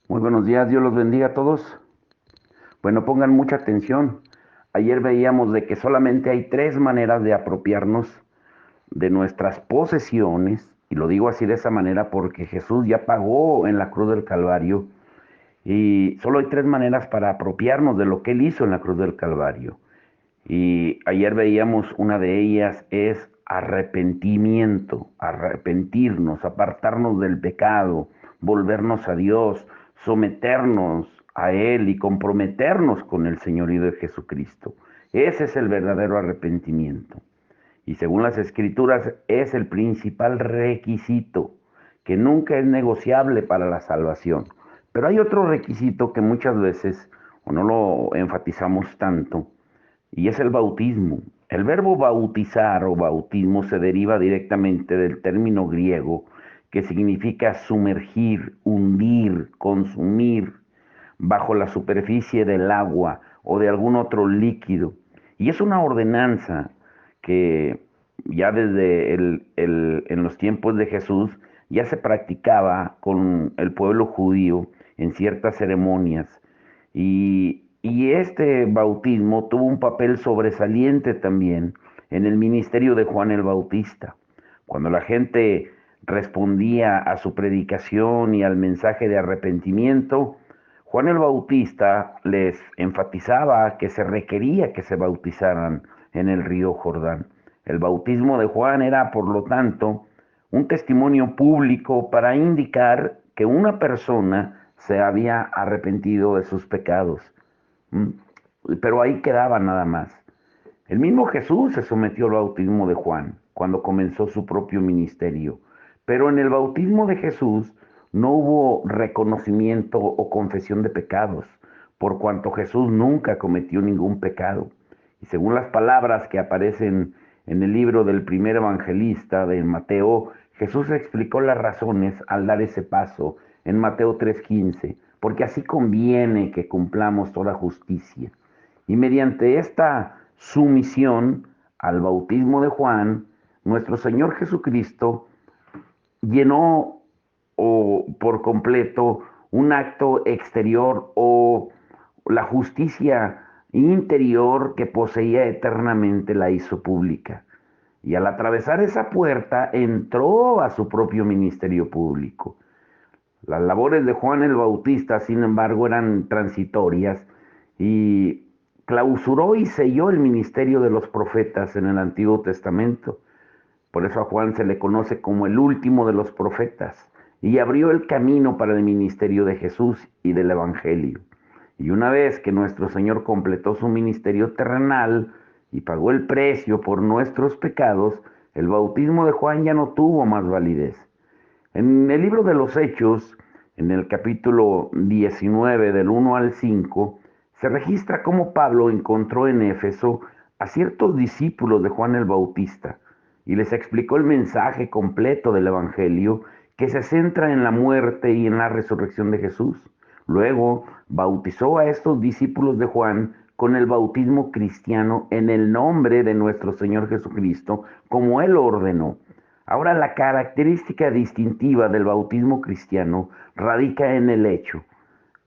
Muy buenos días, Dios los bendiga a todos. Bueno, pongan mucha atención. Ayer veíamos de que solamente hay tres maneras de apropiarnos de nuestras posesiones, y lo digo así de esa manera porque Jesús ya pagó en la cruz del Calvario, y solo hay tres maneras para apropiarnos de lo que Él hizo en la cruz del Calvario. Y ayer veíamos una de ellas es arrepentimiento, arrepentirnos, apartarnos del pecado, volvernos a Dios, someternos a Él y comprometernos con el señorío de Jesucristo. Ese es el verdadero arrepentimiento. Y según las Escrituras es el principal requisito que nunca es negociable para la salvación. Pero hay otro requisito que muchas veces o no lo enfatizamos tanto, y es el bautismo. El verbo bautizar o bautismo se deriva directamente del término griego que significa sumergir, hundir, consumir bajo la superficie del agua o de algún otro líquido. Y es una ordenanza que ya desde en los tiempos de Jesús ya se practicaba con el pueblo judío en ciertas ceremonias. Y este bautismo tuvo un papel sobresaliente también en el ministerio de Juan el Bautista. Cuando la gente respondía a su predicación y al mensaje de arrepentimiento, Juan el Bautista les enfatizaba que se requería que se bautizaran en el río Jordán. El bautismo de Juan era, por lo tanto, un testimonio público para indicar que una persona se había arrepentido de sus pecados. ¿Mm? Pero ahí quedaba nada más. El mismo Jesús se sometió al bautismo de Juan cuando comenzó su propio ministerio, pero en el bautismo de Jesús no hubo reconocimiento o confesión de pecados, por cuanto Jesús nunca cometió ningún pecado. Y según las palabras que aparecen en el libro del primer evangelista de Mateo, Jesús explicó las razones al dar ese paso en Mateo 3:15, porque así conviene que cumplamos toda justicia. Y mediante esta sumisión al bautismo de Juan, nuestro Señor Jesucristo llenó por completo un acto exterior o la justicia interior que poseía eternamente la hizo pública. Y al atravesar esa puerta entró a su propio ministerio público. Las labores de Juan el Bautista, sin embargo, eran transitorias y clausuró y selló el ministerio de los profetas en el Antiguo Testamento. Por eso a Juan se le conoce como el último de los profetas y abrió el camino para el ministerio de Jesús y del Evangelio. Y una vez que nuestro Señor completó su ministerio terrenal y pagó el precio por nuestros pecados, el bautismo de Juan ya no tuvo más validez. En el libro de los Hechos, en el capítulo 19, del 1 al 5, se registra cómo Pablo encontró en Éfeso a ciertos discípulos de Juan el Bautista y les explicó el mensaje completo del Evangelio que se centra en la muerte y en la resurrección de Jesús. Luego bautizó a estos discípulos de Juan con el bautismo cristiano en el nombre de nuestro Señor Jesucristo, como Él ordenó. Ahora, la característica distintiva del bautismo cristiano radica en el hecho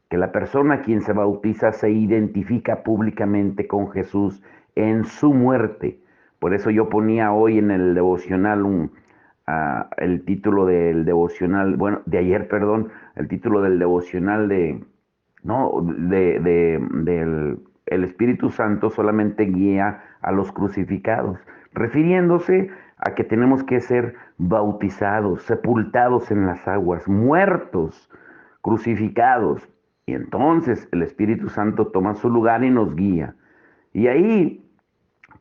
que la persona a quien se bautiza se identifica públicamente con Jesús en su muerte. Por eso yo ponía hoy en el devocional el título del devocional, bueno, de ayer, perdón, el título del devocional no, del el Espíritu Santo solamente guía a los crucificados, refiriéndose a que tenemos que ser bautizados, sepultados en las aguas, muertos, crucificados. Y entonces el Espíritu Santo toma su lugar y nos guía. Y ahí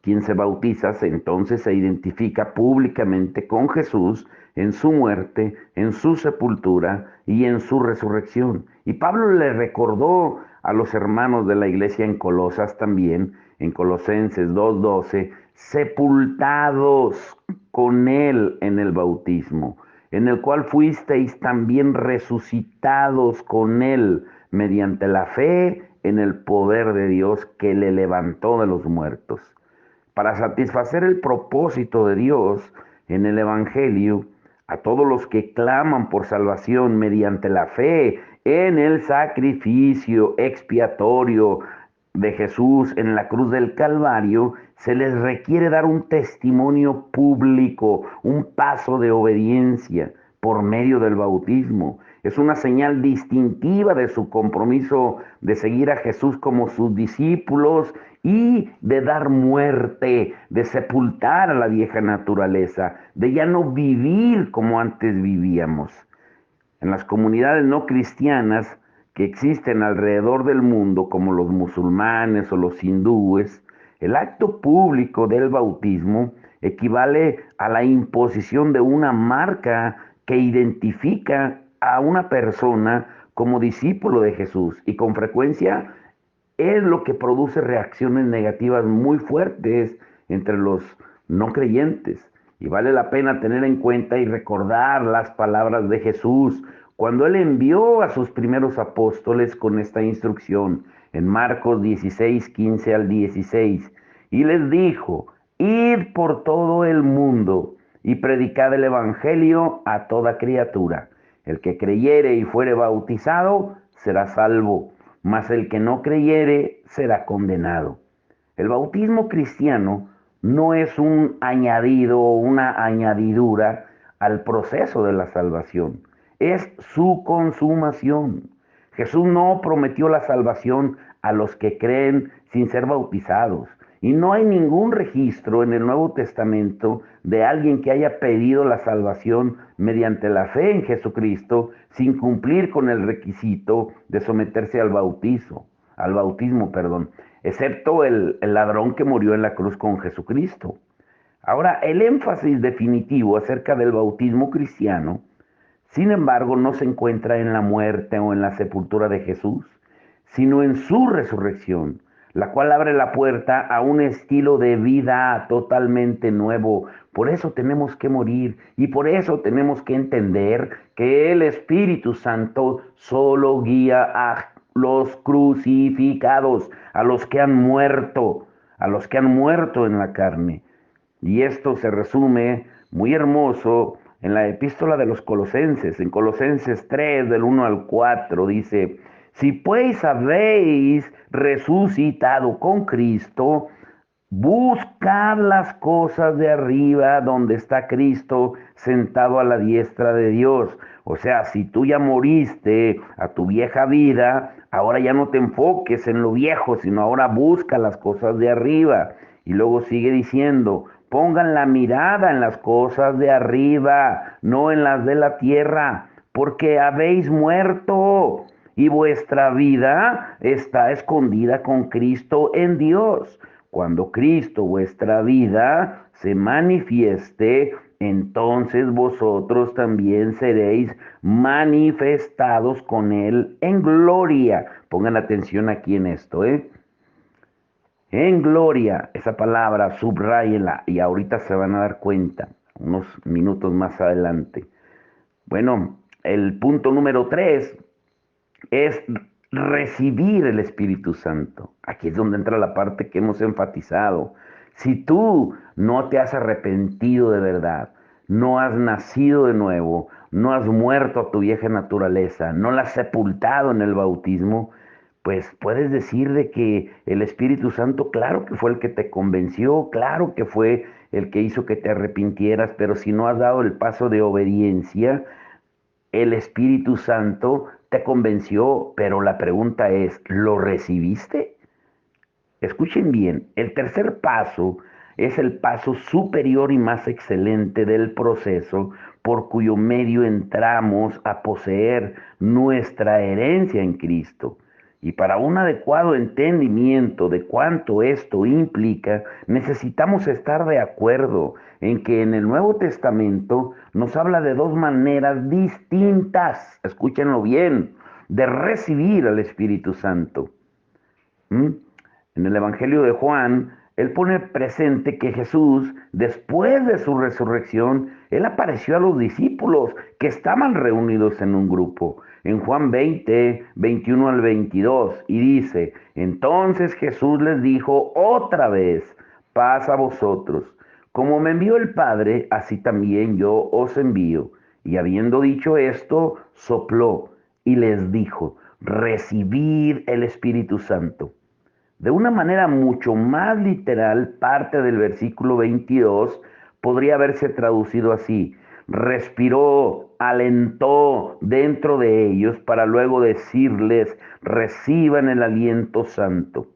quien se bautiza entonces se identifica públicamente con Jesús en su muerte, en su sepultura y en su resurrección. Y Pablo le recordó a los hermanos de la iglesia en Colosas también, en Colosenses 2:12, sepultados con él en el bautismo, en el cual fuisteis también resucitados con él mediante la fe en el poder de Dios que le levantó de los muertos. Para satisfacer el propósito de Dios en el Evangelio, a todos los que claman por salvación mediante la fe en el sacrificio expiatorio de Jesús en la cruz del Calvario, se les requiere dar un testimonio público, un paso de obediencia por medio del bautismo. Es una señal distintiva de su compromiso de seguir a Jesús como sus discípulos y de dar muerte, de sepultar a la vieja naturaleza, de ya no vivir como antes vivíamos. En las comunidades no cristianas que existen alrededor del mundo, como los musulmanes o los hindúes, el acto público del bautismo equivale a la imposición de una marca que identifica a una persona como discípulo de Jesús y con frecuencia es lo que produce reacciones negativas muy fuertes entre los no creyentes. Y vale la pena tener en cuenta y recordar las palabras de Jesús cuando Él envió a sus primeros apóstoles con esta instrucción en Marcos 16, 15 al 16. Y les dijo, id por todo el mundo y predicad el Evangelio a toda criatura. El que creyere y fuere bautizado será salvo, mas el que no creyere será condenado. El bautismo cristiano no es un añadido o una añadidura al proceso de la salvación, es su consumación. Jesús no prometió la salvación a los que creen sin ser bautizados. Y no hay ningún registro en el Nuevo Testamento de alguien que haya pedido la salvación mediante la fe en Jesucristo sin cumplir con el requisito de someterse al bautismo, perdón, excepto el ladrón que murió en la cruz con Jesucristo. Ahora, el énfasis definitivo acerca del bautismo cristiano, sin embargo, no se encuentra en la muerte o en la sepultura de Jesús, sino en su resurrección, la cual abre la puerta a un estilo de vida totalmente nuevo. Por eso tenemos que morir y por eso tenemos que entender que el Espíritu Santo solo guía a los crucificados, a los que han muerto en la carne. Y esto se resume muy hermoso en la epístola de los Colosenses, en Colosenses 3, del 1 al 4, dice, si pues habéis resucitado con Cristo, buscad las cosas de arriba donde está Cristo sentado a la diestra de Dios. O sea, si tú ya moriste a tu vieja vida, ahora ya no te enfoques en lo viejo, sino ahora busca las cosas de arriba. Y luego sigue diciendo, pongan la mirada en las cosas de arriba, no en las de la tierra, porque habéis muerto y vuestra vida está escondida con Cristo en Dios. Cuando Cristo, vuestra vida, se manifieste, entonces vosotros también seréis manifestados con Él en gloria. Pongan atención aquí en esto, ¿eh? En gloria, esa palabra, subrayenla y ahorita se van a dar cuenta, unos minutos más adelante. Bueno, el punto número 3 es recibir el Espíritu Santo. Aquí es donde entra la parte que hemos enfatizado. Si tú no te has arrepentido de verdad, no has nacido de nuevo, no has muerto a tu vieja naturaleza, no la has sepultado en el bautismo, pues puedes decir de que el Espíritu Santo, claro que fue el que te convenció, claro que fue el que hizo que te arrepintieras, pero si no has dado el paso de obediencia, el Espíritu Santo te convenció, pero la pregunta es, ¿lo recibiste? Escuchen bien, el tercer paso es el paso superior y más excelente del proceso por cuyo medio entramos a poseer nuestra herencia en Cristo. Y para un adecuado entendimiento de cuánto esto implica, necesitamos estar de acuerdo en que en el Nuevo Testamento nos habla de dos maneras distintas, escúchenlo bien, de recibir al Espíritu Santo. ¿Mm? En el Evangelio de Juan, él pone presente que Jesús, después de su resurrección, él apareció a los discípulos que estaban reunidos en un grupo. En Juan 20, 21 al 22, y dice, entonces Jesús les dijo otra vez, paz a vosotros. Como me envió el Padre, así también yo os envío. Y habiendo dicho esto, sopló y les dijo, recibid el Espíritu Santo. De una manera mucho más literal, parte del versículo 22 podría haberse traducido así: respiró, alentó dentro de ellos para luego decirles, reciban el aliento santo.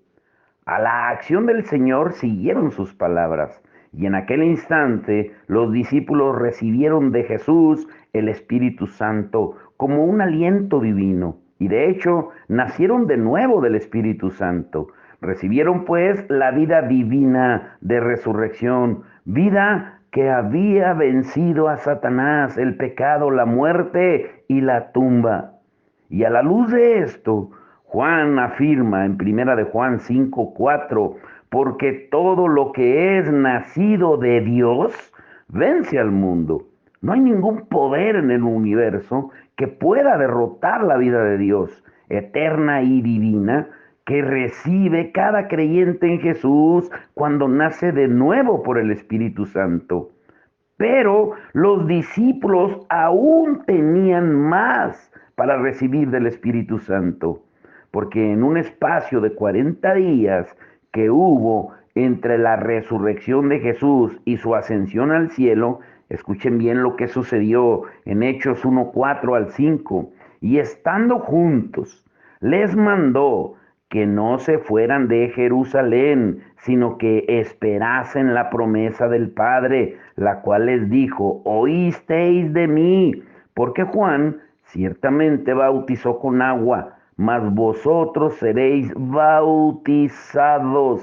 A la acción del Señor siguieron sus palabras, y en aquel instante los discípulos recibieron de Jesús el Espíritu Santo como un aliento divino, y de hecho nacieron de nuevo del Espíritu Santo. Recibieron pues la vida divina de resurrección, vida que había vencido a Satanás, el pecado, la muerte y la tumba. Y a la luz de esto, Juan afirma en Primera de Juan 5:4, porque todo lo que es nacido de Dios vence al mundo. No hay ningún poder en el universo que pueda derrotar la vida de Dios, eterna y divina, que recibe cada creyente en Jesús cuando nace de nuevo por el Espíritu Santo. Pero los discípulos aún tenían más para recibir del Espíritu Santo, porque en un espacio de 40 días que hubo entre la resurrección de Jesús y su ascensión al cielo, escuchen bien lo que sucedió en Hechos 1:4 al 5, y estando juntos, les mandó que no se fueran de Jerusalén, sino que esperasen la promesa del Padre, la cual les dijo, oísteis de mí, porque Juan ciertamente bautizó con agua, mas vosotros seréis bautizados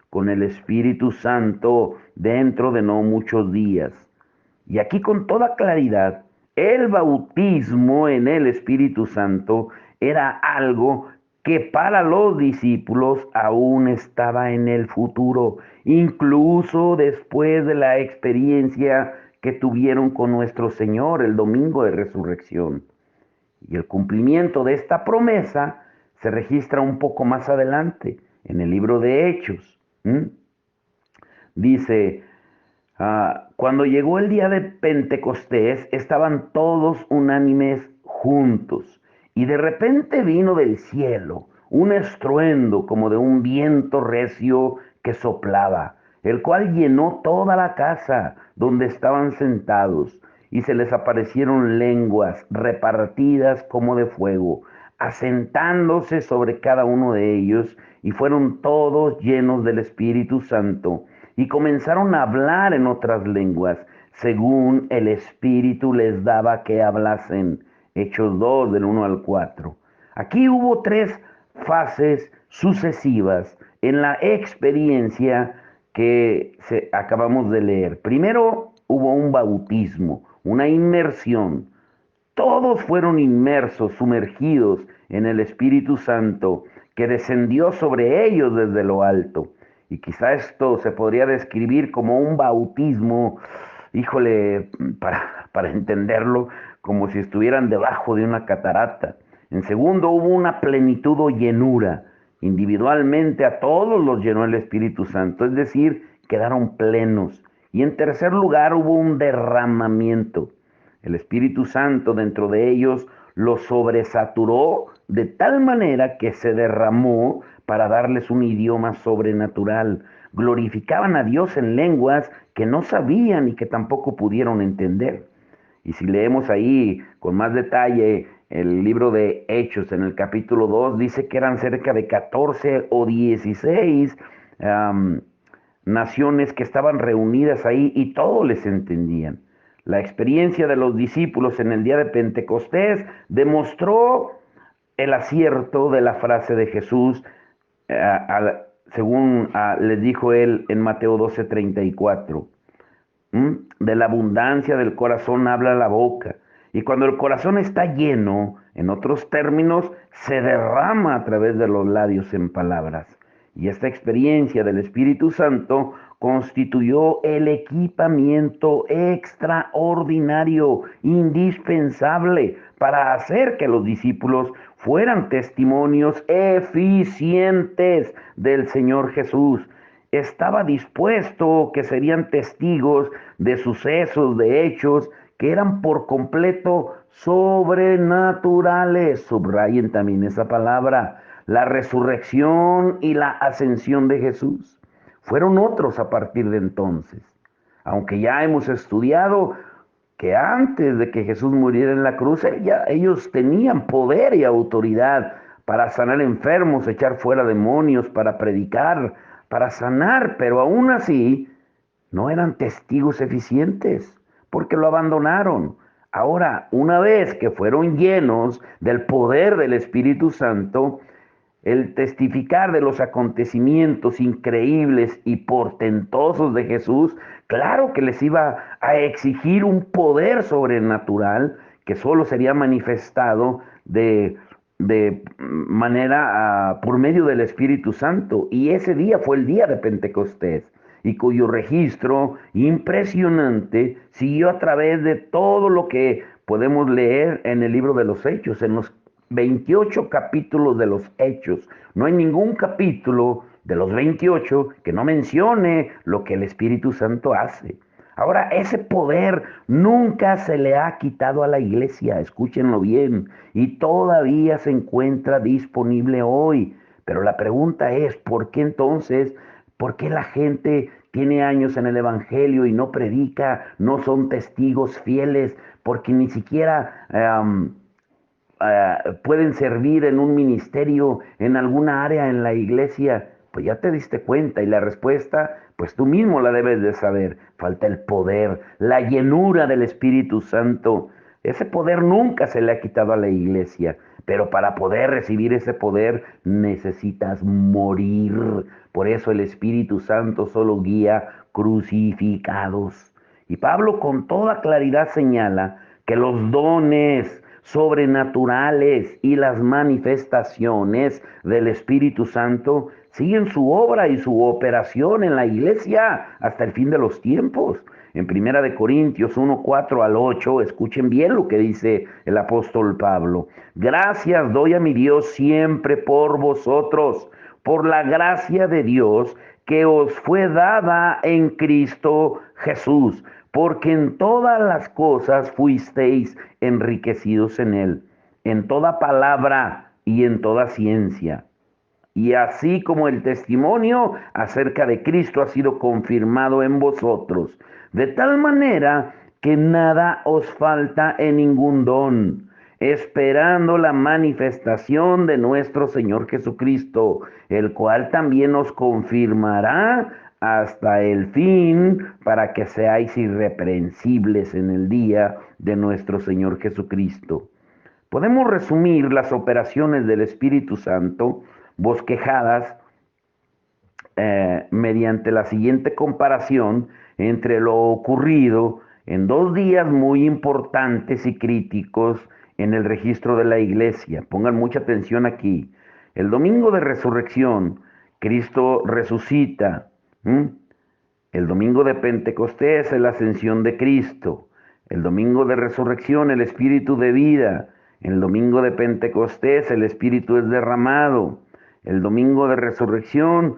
con el Espíritu Santo dentro de no muchos días. Y aquí con toda claridad, el bautismo en el Espíritu Santo era algo que para los discípulos aún estaba en el futuro, incluso después de la experiencia que tuvieron con nuestro Señor el domingo de resurrección. Y el cumplimiento de esta promesa se registra un poco más adelante en el libro de Hechos. Dice, cuando llegó el día de Pentecostés, estaban todos unánimes juntos, y de repente vino del cielo un estruendo como de un viento recio que soplaba, el cual llenó toda la casa donde estaban sentados, y se les aparecieron lenguas repartidas como de fuego, asentándose sobre cada uno de ellos, y fueron todos llenos del Espíritu Santo y comenzaron a hablar en otras lenguas, según el Espíritu les daba que hablasen. Hechos 2, del 1 al 4. Aquí hubo tres fases sucesivas en la experiencia que acabamos de leer. Primero hubo un bautismo, una inmersión. Todos fueron inmersos, sumergidos en el Espíritu Santo que descendió sobre ellos desde lo alto. Y quizá esto se podría describir como un bautismo, híjole, para entenderlo, como si estuvieran debajo de una catarata. En segundo, hubo una plenitud o llenura. Individualmente a todos los llenó el Espíritu Santo, es decir, quedaron plenos. Y en tercer lugar, hubo un derramamiento. El Espíritu Santo dentro de ellos los sobresaturó de tal manera que se derramó para darles un idioma sobrenatural. Glorificaban a Dios en lenguas que no sabían y que tampoco pudieron entender. Y si leemos ahí con más detalle el libro de Hechos en el capítulo 2, dice que eran cerca de 14 o 16 naciones que estaban reunidas ahí y todos les entendían. La experiencia de los discípulos en el día de Pentecostés demostró el acierto de la frase de Jesús, según les dijo él en Mateo 12:34. De la abundancia del corazón habla la boca. Y cuando el corazón está lleno, en otros términos, se derrama a través de los labios en palabras. Y esta experiencia del Espíritu Santo constituyó el equipamiento extraordinario, indispensable para hacer que los discípulos fueran testimonios eficientes del Señor Jesús. Estaba dispuesto que serían testigos de sucesos, de hechos que eran por completo sobrenaturales. Subrayen también esa palabra. La resurrección y la ascensión de Jesús fueron otros a partir de entonces. Aunque ya hemos estudiado que antes de que Jesús muriera en la cruz, ellos tenían poder y autoridad para sanar enfermos, echar fuera demonios, para predicar, para sanar, pero aún así no eran testigos eficientes porque lo abandonaron. Ahora, una vez que fueron llenos del poder del Espíritu Santo, el testificar de los acontecimientos increíbles y portentosos de Jesús, claro que les iba a exigir un poder sobrenatural que solo sería manifestado de manera por medio del Espíritu Santo. Y ese día fue el día de Pentecostés, y cuyo registro impresionante siguió a través de todo lo que podemos leer en el libro de los Hechos, en los 28 capítulos de los Hechos. No hay ningún capítulo de los 28 que no mencione lo que el Espíritu Santo hace. Ahora, ese poder nunca se le ha quitado a la iglesia, escúchenlo bien, y todavía se encuentra disponible hoy. Pero la pregunta es, ¿por qué entonces, por qué la gente tiene años en el Evangelio y no predica, no son testigos fieles, porque ni siquiera pueden servir en un ministerio, en alguna área en la iglesia? Pues ya te diste cuenta, y la respuesta, pues tú mismo la debes de saber. Falta el poder, la llenura del Espíritu Santo. Ese poder nunca se le ha quitado a la iglesia, pero para poder recibir ese poder necesitas morir. Por eso el Espíritu Santo solo guía crucificados. Y Pablo con toda claridad señala que los dones sobrenaturales y las manifestaciones del Espíritu Santo siguen su obra y su operación en la iglesia hasta el fin de los tiempos. En Primera de Corintios 1:4 al 8, escuchen bien lo que dice el apóstol Pablo. Gracias doy a mi Dios siempre por vosotros, por la gracia de Dios que os fue dada en Cristo Jesús, porque en todas las cosas fuisteis enriquecidos en él, en toda palabra y en toda ciencia. Y así como el testimonio acerca de Cristo ha sido confirmado en vosotros, de tal manera que nada os falta en ningún don, esperando la manifestación de nuestro Señor Jesucristo, el cual también os confirmará hasta el fin, para que seáis irreprensibles en el día de nuestro Señor Jesucristo. Podemos resumir las operaciones del Espíritu Santo bosquejadas mediante la siguiente comparación entre lo ocurrido en 2 días muy importantes y críticos en el registro de la iglesia. Pongan mucha atención aquí. El domingo de resurrección, Cristo resucita. El domingo de Pentecostés es la ascensión de Cristo. El domingo de resurrección, el espíritu de vida. El domingo de Pentecostés, el espíritu es derramado. El domingo de resurrección,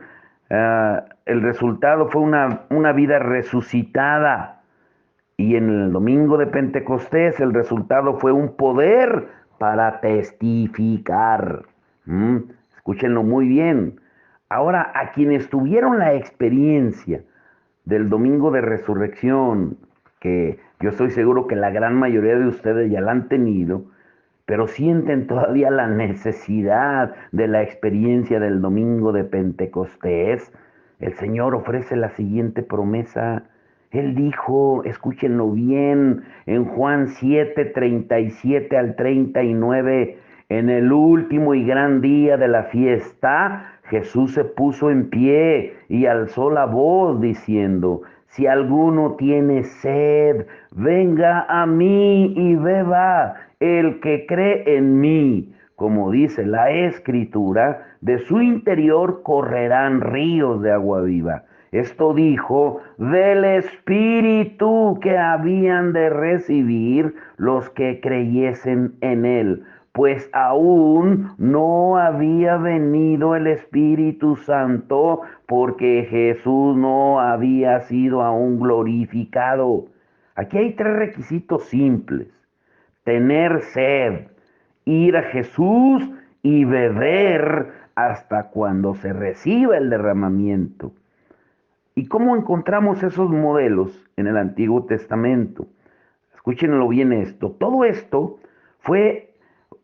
el resultado fue una vida resucitada. Y en el domingo de Pentecostés, el resultado fue un poder para testificar. Escúchenlo muy bien. Ahora, a quienes tuvieron la experiencia del domingo de resurrección, que yo estoy seguro que la gran mayoría de ustedes ya la han tenido, pero sienten todavía la necesidad de la experiencia del domingo de Pentecostés, el Señor ofrece la siguiente promesa. Él dijo, escúchenlo bien, en Juan 7:37 al 39, en el último y gran día de la fiesta, Jesús se puso en pie y alzó la voz diciendo, si alguno tiene sed, venga a mí y beba. El que cree en mí, como dice la Escritura, de su interior correrán ríos de agua viva. Esto dijo del Espíritu que habían de recibir los que creyesen en él, pues aún no había venido el Espíritu Santo, porque Jesús no había sido aún glorificado. Aquí hay tres requisitos simples: tener sed, ir a Jesús y beber hasta cuando se reciba el derramamiento. ¿Y cómo encontramos esos modelos en el Antiguo Testamento? Escúchenlo bien esto. Todo esto fue,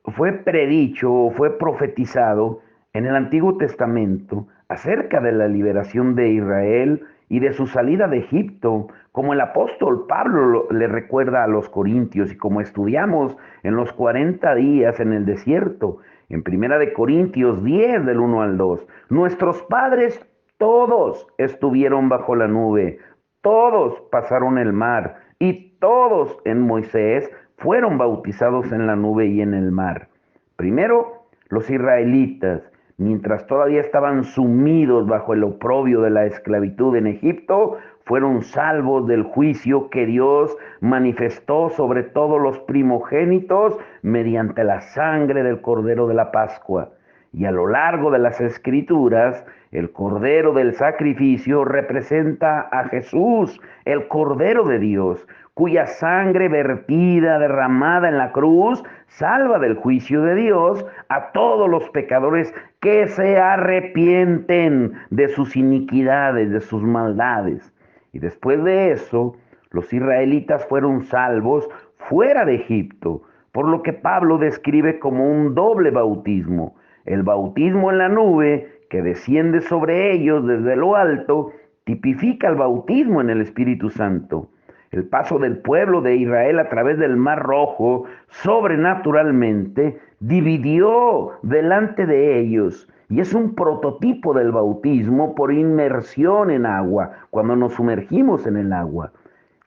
fue predicho, fue profetizado en el Antiguo Testamento acerca de la liberación de Israel y de su salida de Egipto, como el apóstol Pablo le recuerda a los corintios y como estudiamos en los 40 días en el desierto, en Primera de Corintios 10 del 1 al 2. Nuestros padres todos estuvieron bajo la nube, todos pasaron el mar y todos en Moisés fueron bautizados en la nube y en el mar. Primero, los israelitas, mientras todavía estaban sumidos bajo el oprobio de la esclavitud en Egipto, fueron salvos del juicio que Dios manifestó sobre todos los primogénitos mediante la sangre del Cordero de la Pascua. Y a lo largo de las Escrituras, el Cordero del sacrificio representa a Jesús, el Cordero de Dios, cuya sangre vertida, derramada en la cruz, salva del juicio de Dios a todos los pecadores que se arrepienten de sus iniquidades, de sus maldades. Y después de eso, los israelitas fueron salvos fuera de Egipto, por lo que Pablo describe como un doble bautismo: el bautismo en la nube, que desciende sobre ellos desde lo alto, tipifica el bautismo en el Espíritu Santo. El paso del pueblo de Israel a través del Mar Rojo sobrenaturalmente dividió delante de ellos y es un prototipo del bautismo por inmersión en agua, cuando nos sumergimos en el agua.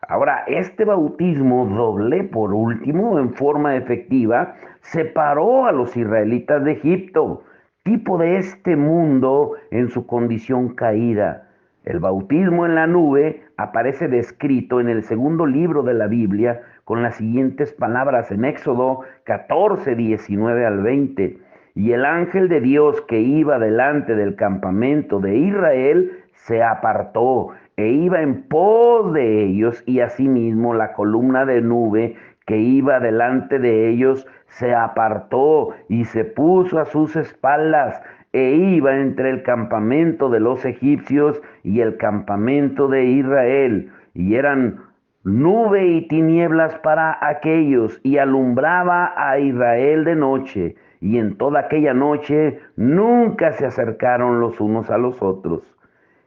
Ahora, este bautismo doble, por último, en forma efectiva, separó a los israelitas de Egipto, tipo de este mundo en su condición caída. El bautismo en la nube aparece descrito en el segundo libro de la Biblia con las siguientes palabras en Éxodo 14, 19 al 20. Y el ángel de Dios que iba delante del campamento de Israel se apartó e iba en pos de ellos, y asimismo la columna de nube que iba delante de ellos se apartó y se puso a sus espaldas e iba entre el campamento de los egipcios y el campamento de Israel, y eran nube y tinieblas para aquellos, y alumbraba a Israel de noche, y en toda aquella noche nunca se acercaron los unos a los otros.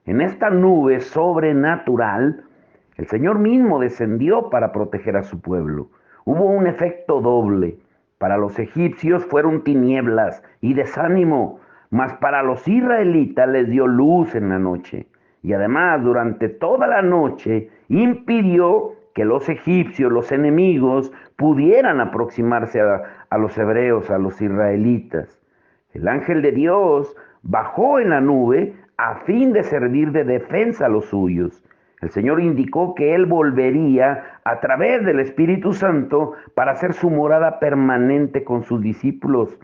En esta nube sobrenatural, el Señor mismo descendió para proteger a su pueblo. Hubo un efecto doble. Para los egipcios fueron tinieblas y desánimo, mas para los israelitas les dio luz en la noche. Y además, durante toda la noche, impidió que los egipcios, los enemigos, pudieran aproximarse a los hebreos, a los israelitas. El ángel de Dios bajó en la nube a fin de servir de defensa a los suyos. El Señor indicó que Él volvería a través del Espíritu Santo para hacer su morada permanente con sus discípulos.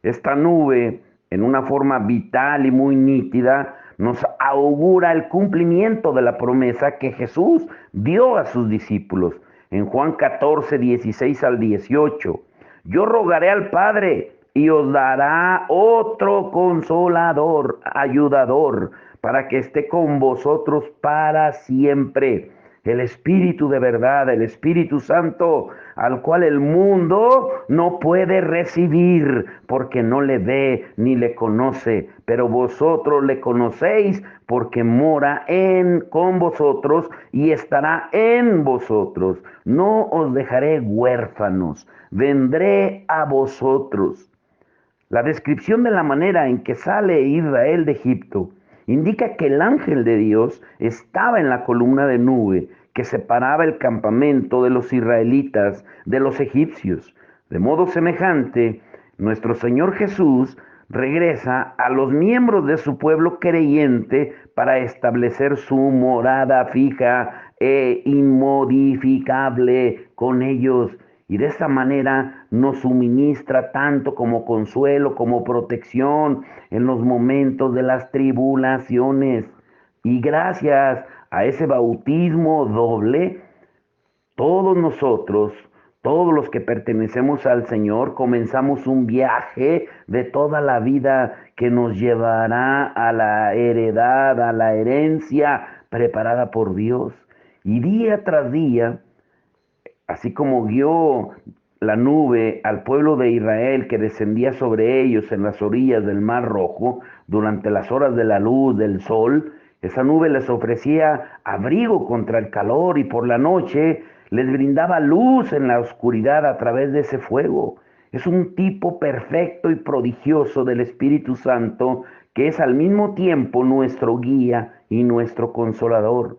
Esta nube, en una forma vital y muy nítida, nos augura el cumplimiento de la promesa que Jesús dio a sus discípulos. En Juan 14, 16 al 18, yo rogaré al Padre y os dará otro consolador, ayudador, para que esté con vosotros para siempre. El Espíritu de verdad, el Espíritu Santo, al cual el mundo no puede recibir porque no le ve ni le conoce, pero vosotros le conocéis porque mora con vosotros y estará en vosotros. No os dejaré huérfanos, vendré a vosotros. La descripción de la manera en que sale Israel de Egipto indica que el ángel de Dios estaba en la columna de nube que separaba el campamento de los israelitas de los egipcios. De modo semejante, nuestro Señor Jesús regresa a los miembros de su pueblo creyente para establecer su morada fija e inmodificable con ellos. Y de esta manera nos suministra tanto como consuelo, como protección en los momentos de las tribulaciones. Y gracias a ese bautismo doble, Todos nosotros, todos los que pertenecemos al Señor, comenzamos un viaje de toda la vida que nos llevará a la heredad, a la herencia preparada por Dios. Y día tras día, así como guió la nube al pueblo de Israel que descendía sobre ellos en las orillas del Mar Rojo durante las horas de la luz del sol, esa nube les ofrecía abrigo contra el calor y por la noche les brindaba luz en la oscuridad a través de ese fuego. Es un tipo perfecto y prodigioso del Espíritu Santo que es al mismo tiempo nuestro guía y nuestro consolador.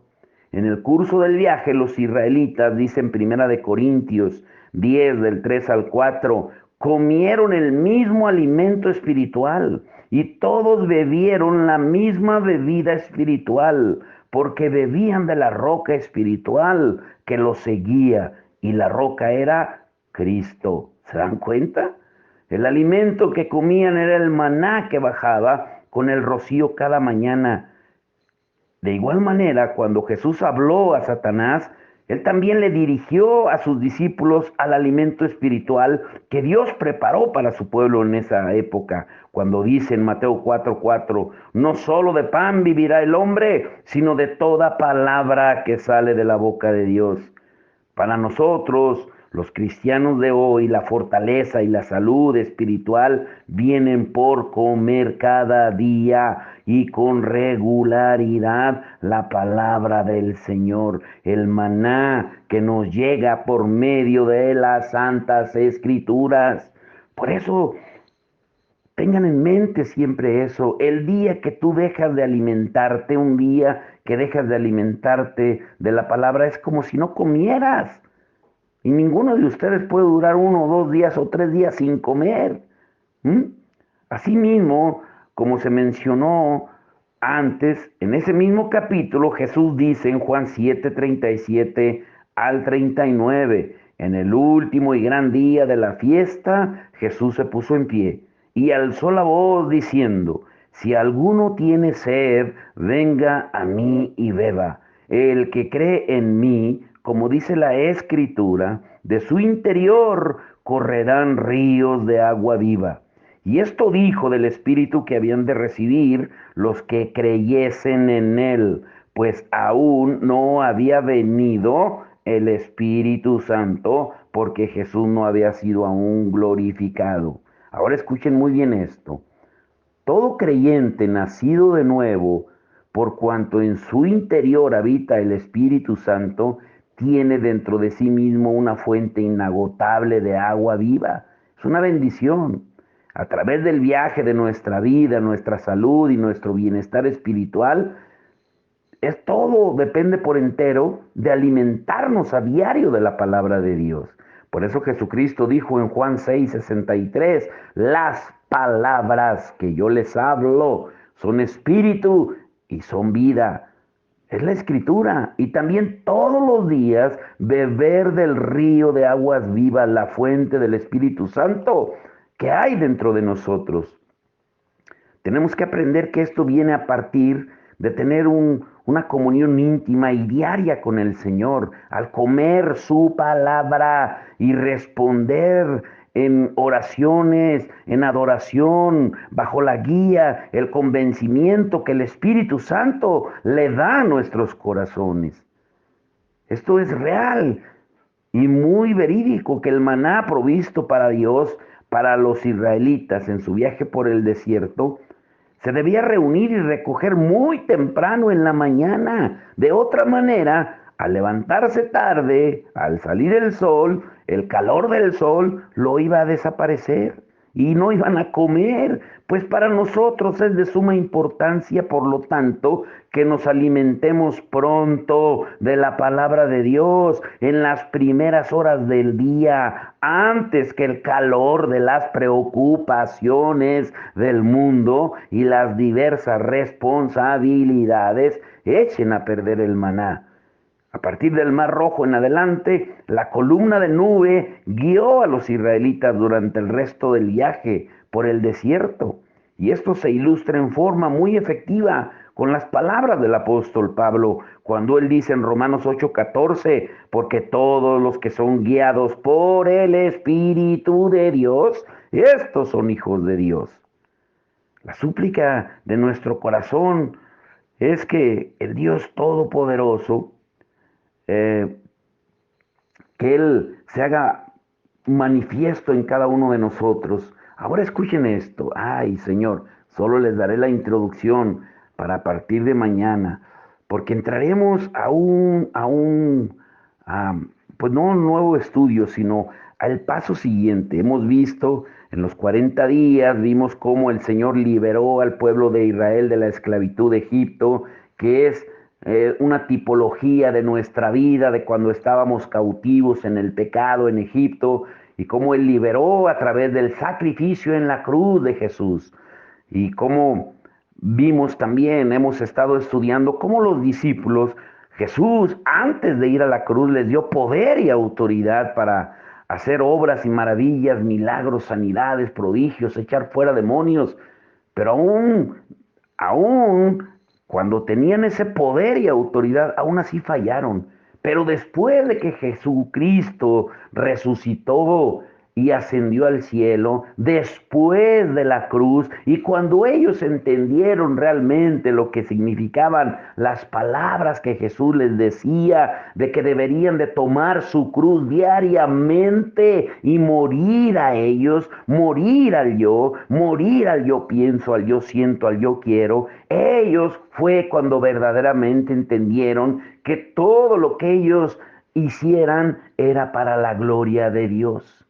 En el curso del viaje, los israelitas, dicen Primera de Corintios 10, del 3 al 4, comieron el mismo alimento espiritual y todos bebieron la misma bebida espiritual, porque bebían de la roca espiritual que los seguía, y la roca era Cristo. ¿Se dan cuenta? El alimento que comían era el maná que bajaba con el rocío cada mañana. De igual manera, cuando Jesús habló a Satanás, él también le dirigió a sus discípulos al alimento espiritual que Dios preparó para su pueblo en esa época, cuando dice en Mateo 4:4, no solo de pan vivirá el hombre, sino de toda palabra que sale de la boca de Dios. Para nosotros, los cristianos de hoy, la fortaleza y la salud espiritual vienen por comer cada día y con regularidad la palabra del Señor, el maná que nos llega por medio de las santas escrituras. Por eso, tengan en mente siempre eso. El día que tú dejas de alimentarte, un día que dejas de alimentarte de la palabra, es como si no comieras. Y ninguno de ustedes puede durar 1 o 2 días o 3 días sin comer. ¿Mm? Asimismo, como se mencionó antes, en ese mismo capítulo, Jesús dice en Juan 7:37 al 39, en el último y gran día de la fiesta, Jesús se puso en pie y alzó la voz diciendo, si alguno tiene sed, venga a mí y beba. El que cree en mí, como dice la Escritura, de su interior correrán ríos de agua viva. Y esto dijo del Espíritu que habían de recibir los que creyesen en él, pues aún no había venido el Espíritu Santo, porque Jesús no había sido aún glorificado. Ahora escuchen muy bien esto. Todo creyente nacido de nuevo, por cuanto en su interior habita el Espíritu Santo, tiene dentro de sí mismo una fuente inagotable de agua viva. Es una bendición. A través del viaje de nuestra vida, nuestra salud y nuestro bienestar espiritual, es todo, depende por entero de alimentarnos a diario de la palabra de Dios. Por eso Jesucristo dijo en Juan 6:63, las palabras que yo les hablo son espíritu y son vida. Es la escritura. Y también todos los días beber del río de aguas vivas, la fuente del Espíritu Santo que hay dentro de nosotros. Tenemos que aprender que esto viene a partir de tener una comunión íntima y diaria con el Señor, al comer su palabra y responder en oraciones, en adoración, bajo la guía, el convencimiento que el Espíritu Santo le da a nuestros corazones. Esto es real y muy verídico que el maná provisto para Dios, para los israelitas en su viaje por el desierto, se debía reunir y recoger muy temprano en la mañana. De otra manera, al levantarse tarde, al salir el sol, el calor del sol lo iba a desaparecer y no iban a comer, pues para nosotros es de suma importancia, por lo tanto, que nos alimentemos pronto de la palabra de Dios en las primeras horas del día, antes que el calor de las preocupaciones del mundo y las diversas responsabilidades echen a perder el maná. A partir del Mar Rojo en adelante, la columna de nube guió a los israelitas durante el resto del viaje por el desierto. Y esto se ilustra en forma muy efectiva con las palabras del apóstol Pablo, cuando él dice en Romanos 8:14, porque todos los que son guiados por el Espíritu de Dios, estos son hijos de Dios. La súplica de nuestro corazón es que el Dios Todopoderoso, eh, que Él se haga manifiesto en cada uno de nosotros. Ahora escuchen esto. Ay, Señor, solo les daré la introducción para partir de mañana, porque entraremos a pues no un nuevo estudio, sino al paso siguiente. Hemos visto en los 40 días, vimos cómo el Señor liberó al pueblo de Israel de la esclavitud de Egipto, que es una tipología de nuestra vida, de cuando estábamos cautivos en el pecado en Egipto, y cómo Él liberó a través del sacrificio en la cruz de Jesús. Y cómo vimos también, hemos estado estudiando cómo los discípulos, Jesús antes de ir a la cruz les dio poder y autoridad para hacer obras y maravillas, milagros, sanidades, prodigios, echar fuera demonios, pero aún cuando tenían ese poder y autoridad, aún así fallaron. Pero después de que Jesucristo resucitó y ascendió al cielo, después de la cruz, y cuando ellos entendieron realmente lo que significaban las palabras que Jesús les decía, de que deberían de tomar su cruz diariamente y morir a ellos, morir al yo pienso, al yo siento, al yo quiero, ellos fue cuando verdaderamente entendieron que todo lo que ellos hicieran era para la gloria de Dios.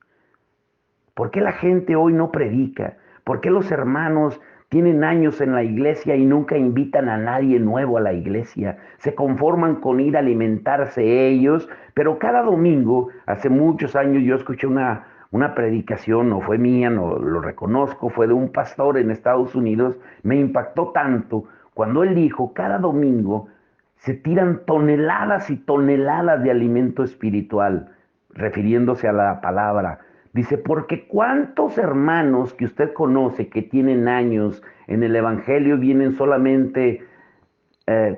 ¿Por qué la gente hoy no predica? ¿Por qué los hermanos tienen años en la iglesia y nunca invitan a nadie nuevo a la iglesia? Se conforman con ir a alimentarse ellos, pero cada domingo, hace muchos años yo escuché una predicación, no fue mía, no lo reconozco, fue de un pastor en Estados Unidos, me impactó tanto cuando él dijo, cada domingo se tiran toneladas y toneladas de alimento espiritual, refiriéndose a la palabra. Dice, porque cuántos hermanos que usted conoce que tienen años en el Evangelio vienen solamente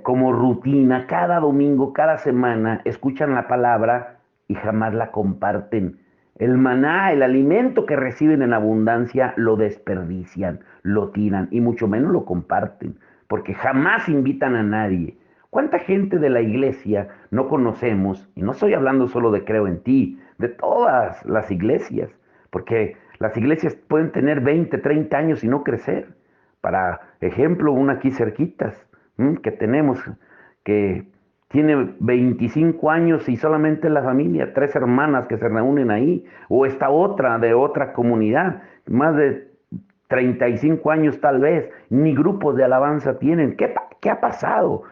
como rutina, cada domingo, cada semana, escuchan la palabra y jamás la comparten. El maná, el alimento que reciben en abundancia, lo desperdician, lo tiran y mucho menos lo comparten, porque jamás invitan a nadie. ¿Cuánta gente de la iglesia no conocemos? Y no estoy hablando solo de Creo en Ti, de todas las iglesias, porque las iglesias pueden tener 20, 30 años y no crecer. Para ejemplo, una aquí cerquitas, que tenemos, que tiene 25 años y solamente la familia, 3 hermanas que se reúnen ahí, o esta otra de otra comunidad, más de 35 años tal vez, ni grupos de alabanza tienen. ¿Qué ha pasado?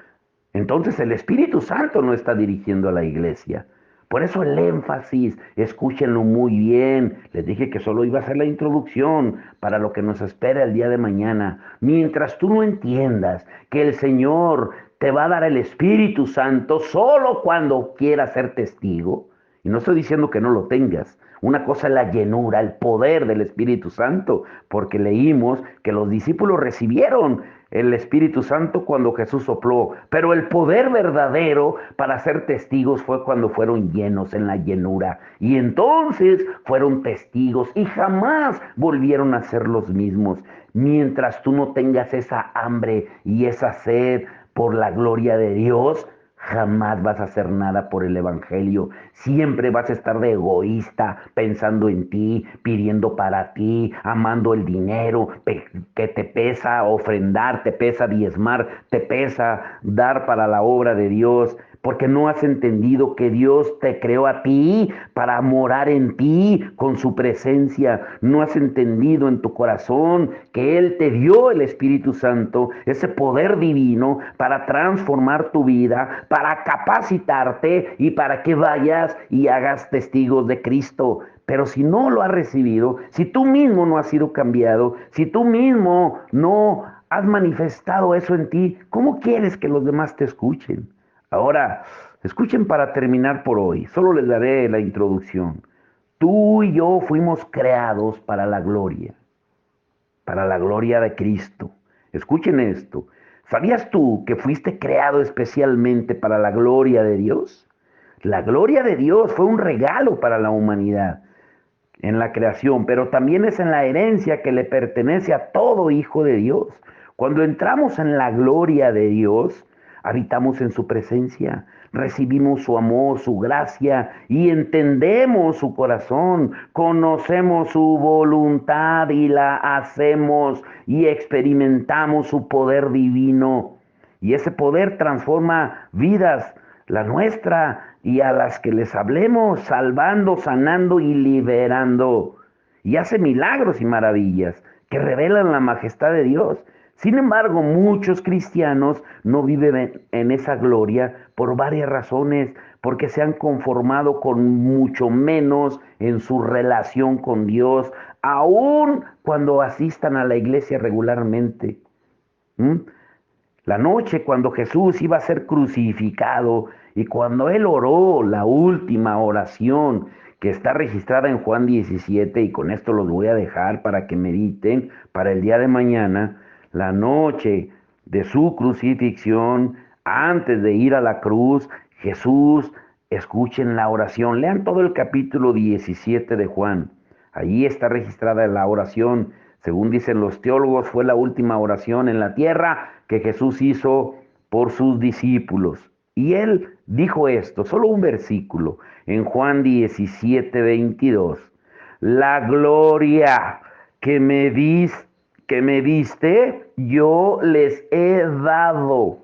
Entonces el Espíritu Santo no está dirigiendo a la iglesia. Por eso el énfasis, escúchenlo muy bien. Les dije que solo iba a ser la introducción para lo que nos espera el día de mañana. Mientras tú no entiendas que el Señor te va a dar el Espíritu Santo solo cuando quieras ser testigo, y no estoy diciendo que no lo tengas. Una cosa es la llenura, el poder del Espíritu Santo, porque leímos que los discípulos recibieron el Espíritu Santo cuando Jesús sopló, pero el poder verdadero para ser testigos fue cuando fueron llenos en la llenura. Y entonces fueron testigos y jamás volvieron a ser los mismos. Mientras tú no tengas esa hambre y esa sed por la gloria de Dios, jamás vas a hacer nada por el Evangelio. Siempre vas a estar de egoísta, pensando en ti, pidiendo para ti, amando el dinero, que te pesa ofrendar, te pesa diezmar, te pesa dar para la obra de Dios, porque no has entendido que Dios te creó a ti para morar en ti con su presencia. No has entendido en tu corazón que Él te dio el Espíritu Santo, ese poder divino para transformar tu vida, para capacitarte y para que vayas y hagas testigos de Cristo. Pero si no lo has recibido, si tú mismo no has sido cambiado, si tú mismo no has manifestado eso en ti, ¿cómo quieres que los demás te escuchen? Ahora, escuchen para terminar por hoy, solo les daré la introducción. Tú y yo fuimos creados para la gloria de Cristo. Escuchen esto. ¿Sabías tú que fuiste creado especialmente para la gloria de Dios? La gloria de Dios fue un regalo para la humanidad en la creación, pero también es en la herencia que le pertenece a todo hijo de Dios. Cuando entramos en la gloria de Dios, habitamos en su presencia, recibimos su amor, su gracia y entendemos su corazón, conocemos su voluntad y la hacemos y experimentamos su poder divino. Y ese poder transforma vidas, la nuestra y a las que les hablemos, salvando, sanando y liberando. Y hace milagros y maravillas que revelan la majestad de Dios. Sin embargo, muchos cristianos no viven en esa gloria por varias razones, porque se han conformado con mucho menos en su relación con Dios, aun cuando asistan a la iglesia regularmente. ¿Mm? La noche cuando Jesús iba a ser crucificado y cuando él oró la última oración que está registrada en Juan 17, y con esto los voy a dejar para que mediten para el día de mañana, la noche de su crucifixión, antes de ir a la cruz, Jesús, escuchen la oración, lean todo el capítulo 17 de Juan. Allí está registrada la oración. Según dicen los teólogos, fue la última oración en la tierra que Jesús hizo por sus discípulos. Y él dijo esto, solo un versículo, en Juan 17:22. La gloria que que me diste, yo les he dado.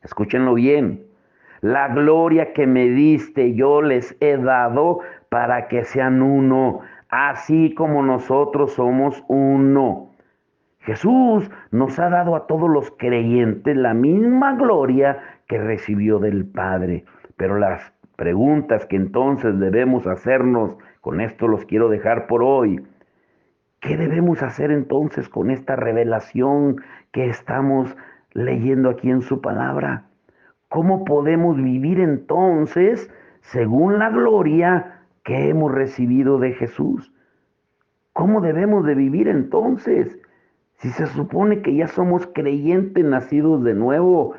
Escúchenlo bien. La gloria que me diste, yo les he dado para que sean uno, así como nosotros somos uno. Jesús nos ha dado a todos los creyentes la misma gloria que recibió del Padre. Pero las preguntas que entonces debemos hacernos, con esto los quiero dejar por hoy. ¿Qué debemos hacer entonces con esta revelación que estamos leyendo aquí en su palabra? ¿Cómo podemos vivir entonces según la gloria que hemos recibido de Jesús? ¿Cómo debemos de vivir entonces? Si se supone que ya somos creyentes nacidos de nuevo,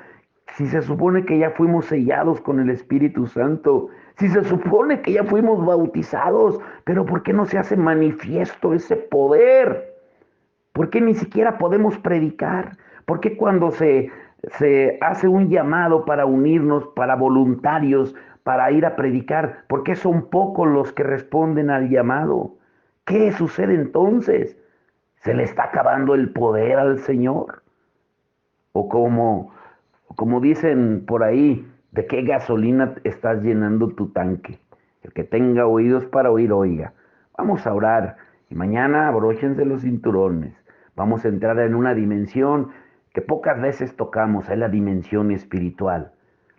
si se supone que ya fuimos sellados con el Espíritu Santo, si se supone que ya fuimos bautizados, pero ¿por qué no se hace manifiesto ese poder? ¿Por qué ni siquiera podemos predicar? ¿Por qué cuando se hace un llamado para unirnos, para voluntarios, para ir a predicar, por qué son pocos los que responden al llamado? ¿Qué sucede entonces? ¿Se le está acabando el poder al Señor? O como dicen por ahí, ¿de qué gasolina estás llenando tu tanque? El que tenga oídos para oír, oiga. Vamos a orar y mañana abróchense los cinturones. Vamos a entrar en una dimensión que pocas veces tocamos, es la dimensión espiritual.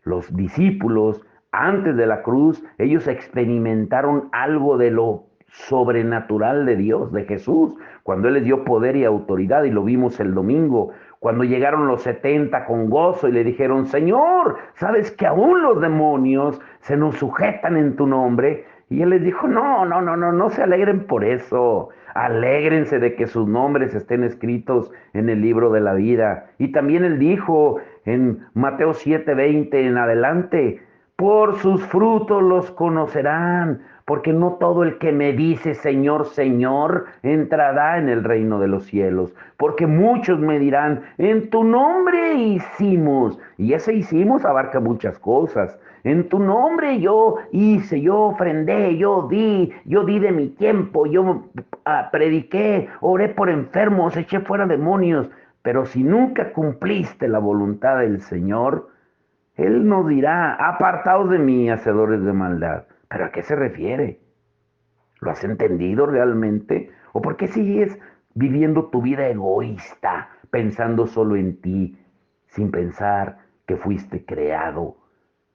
Los discípulos, antes de la cruz, ellos experimentaron algo de lo sobrenatural de Dios, de Jesús, cuando Él les dio poder y autoridad, y lo vimos el domingo, cuando llegaron los 70 con gozo y le dijeron, Señor, ¿sabes que aún los demonios se nos sujetan en tu nombre? Y Él les dijo, no se alegren por eso. Alégrense de que sus nombres estén escritos en el libro de la vida. Y también Él dijo en Mateo 7:20 en adelante, por sus frutos los conocerán, porque no todo el que me dice Señor, Señor, entrará en el reino de los cielos, porque muchos me dirán, en tu nombre hicimos, y ese hicimos abarca muchas cosas. En tu nombre yo hice, yo ofrendé, yo di de mi tiempo, yo prediqué, oré por enfermos, eché fuera demonios, pero si nunca cumpliste la voluntad del Señor, Él nos dirá, apartaos de mí, hacedores de maldad. ¿Pero a qué se refiere? ¿Lo has entendido realmente? ¿O por qué sigues viviendo tu vida egoísta, pensando solo en ti, sin pensar que fuiste creado,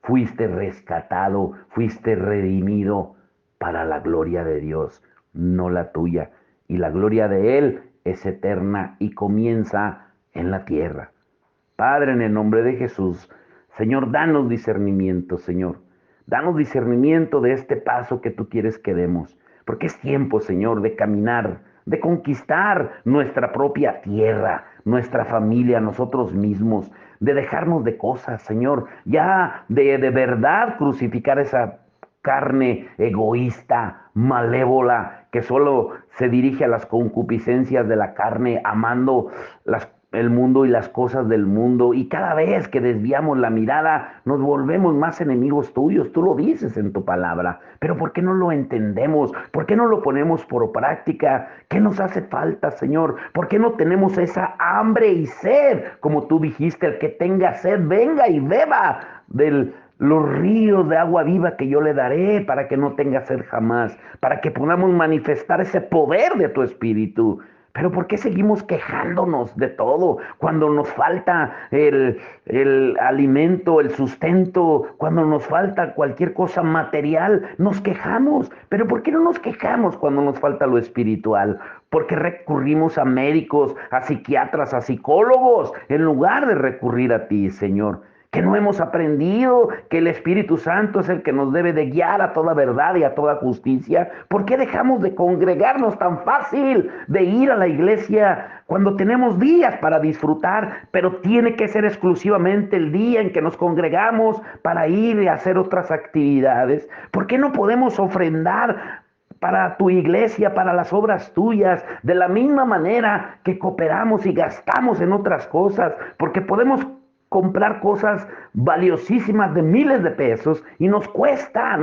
fuiste rescatado, fuiste redimido para la gloria de Dios, no la tuya? Y la gloria de Él es eterna y comienza en la tierra. Padre, en el nombre de Jesús, Señor, danos discernimiento, Señor. Danos discernimiento de este paso que tú quieres que demos. Porque es tiempo, Señor, de caminar de conquistar nuestra propia tierra, nuestra familia, nosotros mismos, de dejarnos de cosas, Señor, ya de verdad crucificar esa carne egoísta, malévola, que solo se dirige a las concupiscencias de la carne, amando el mundo y las cosas del mundo. Y cada vez que desviamos la mirada, nos volvemos más enemigos tuyos. Tú lo dices en tu palabra. Pero ¿por qué no lo entendemos? ¿Por qué no lo ponemos por práctica? ¿Qué nos hace falta, Señor? ¿Por qué no tenemos esa hambre y sed? Como tú dijiste, el que tenga sed, venga y beba del los ríos de agua viva que yo le daré para que no tenga sed jamás, para que podamos manifestar ese poder de tu espíritu. Pero ¿por qué seguimos quejándonos de todo? Cuando nos falta el alimento, el sustento, cuando nos falta cualquier cosa material, nos quejamos. Pero ¿por qué no nos quejamos cuando nos falta lo espiritual? ¿Por qué recurrimos a médicos, a psiquiatras, a psicólogos, en lugar de recurrir a ti, Señor? Que no hemos aprendido que el Espíritu Santo es el que nos debe de guiar a toda verdad y a toda justicia. ¿Por qué dejamos de congregarnos tan fácil, de ir a la iglesia cuando tenemos días para disfrutar, pero tiene que ser exclusivamente el día en que nos congregamos para ir y hacer otras actividades? ¿Por qué no podemos ofrendar para tu iglesia, para las obras tuyas, de la misma manera que cooperamos y gastamos en otras cosas? Porque podemos comprar cosas valiosísimas de miles de pesos y nos cuesta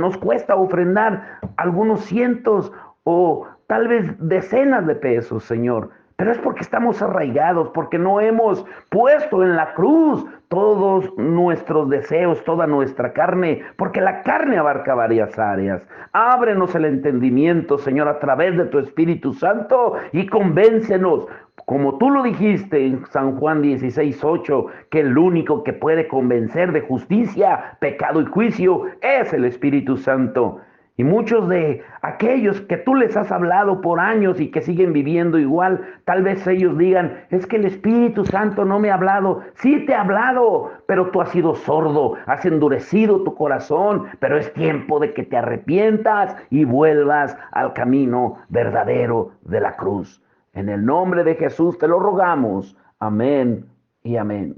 ofrendar algunos cientos o tal vez decenas de pesos, Señor. Pero es porque estamos arraigados, porque no hemos puesto en la cruz todos nuestros deseos, toda nuestra carne, porque la carne abarca varias áreas. Ábrenos el entendimiento, Señor, a través de tu Espíritu Santo y convéncenos. Como tú lo dijiste en San Juan 16:8, que el único que puede convencer de justicia, pecado y juicio es el Espíritu Santo. Y muchos de aquellos que tú les has hablado por años y que siguen viviendo igual, tal vez ellos digan, es que el Espíritu Santo no me ha hablado. Sí te ha hablado, pero tú has sido sordo, has endurecido tu corazón, pero es tiempo de que te arrepientas y vuelvas al camino verdadero de la cruz. En el nombre de Jesús te lo rogamos. Amén y amén.